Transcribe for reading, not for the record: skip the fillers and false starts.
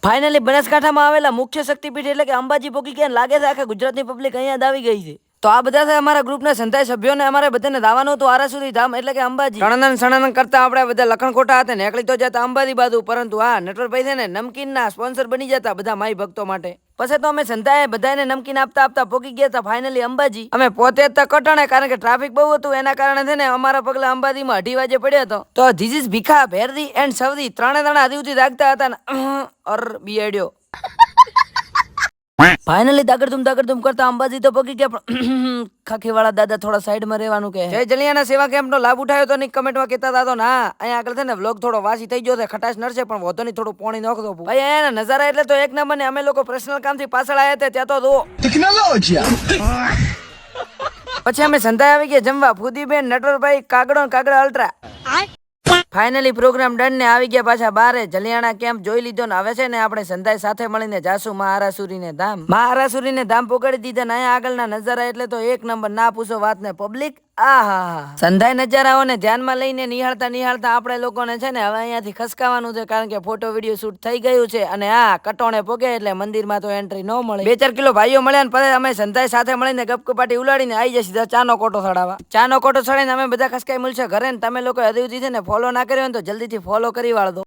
Finally બનાસકાંઠામાં આવેલા મુખ્ય શક્તિપીઠ એટલે કે અંબાજી પહોંચી ગયા. લાગે છે આખા ગુજરાતની પબ્લિક અહીંયા જ આવી ગઈ છે. તો આ બધા છે અમારા ગ્રુપના સંતાય સભ્યોને અમારે બધાને દાવાનું હતું આરાસુરી ધામ એટલે કે અંબાજી. સણનન કરતા આપણે બધા લખણખોટા હતા નીકળી તો જતા અંબાજી બાજુ, પરંતુ હા નટવરભાઈ છે ને નમકીનના સ્પોન્સર બની જતા બધા માઈ ભક્તો માટે. પછી તો અમે સંતાએ બધાને નમકીન આપતા આપતા પહોંચી ગયા હતા ફાઇનલી અંબાજી. અમે પોતે જ કટાણે કારણ કે ટ્રાફિક બહુ હતું, એના કારણે છે ને અમારા પગલા અંબાજીમાં 2:30 વાગે પડ્યા હતો. તો ધીસ ઇઝ ભીખા, ભેરદી એન્ડ સવદી ત્રણે ત્રણ હજી સુધી રાખતા હતા ને બિયાડ્યો. ફાઇનલી દાગડધૂમ કરતા અંબાજી તો પગી ગયા, પણ ખાખીવાળા દાદા થોડા સાઈડમાં રહેવાનું કે. જય જલિયાના સેવા કેમ્પનો લાભ ઉઠાવ્યો તો નહીં કમેન્ટમાં કહેતા હતા તો ના. અહીંયા આગળ છે ને વ્લોગ થોડો વાસી થઈ ગયો છે, ખટાશ નડશે પણ વધુ નહીં, થોડું પાણી નાખતો. ભાઈ અહીંયાના નજારા એટલે તો એક નંબર ને. અમે લોકો પર્સનલ કામથી પાછળ આવ્યા હતા ત્યાં તો જુઓ પછી અમે સંતાઈ આવી ગયા જમવા. ફુદીબેન, નટવરભાઈ, કાગડા અલ્ટ્રા. ફાઇનલી પ્રોગ્રામ ડન ને આવી ગયા પાછા બારે. જલિયાણા કેમ્પ જોઈ લીધો ને હવે છે ને આપણે સંતાઈ સાથે મળીને જાસુ મહારાસુરીને ધામ. મહારાસુરીને ધામ પોકાડી દીધા ને અહીંયા આગળના નજારા એટલે તો એક નંબર, ના પૂછો વાત ને. પબ્લિક સંધાઈ નજારાઓને ધ્યાનમાં લઈને નિહાળતા આપણે લોકોને છે ને હવે અહીંયાથી ખસકાવાનું છે, કારણ કે ફોટો વિડીયો શૂટ થઈ ગયું છે. અને કટોણે પોગે એટલે મંદિરમાં તો એન્ટ્રી ન મળે. 2-4 કિલો ભાઈઓ મળ્યા ને પછી અમે સંધાઈ સાથે મળીને ગપકપાટી ઉલાડીને આવી જશે સીધા ચાનો કોટો ચડાવવા. ચાનો કોટો ચડાવીને અમે બધા ખસકાઈ મળશે ઘરે. ને તમે લોકો હજી સુધી છે ને ફોલો ના કર્યો ને તો જલ્દીથી ફોલો કરી વાળો.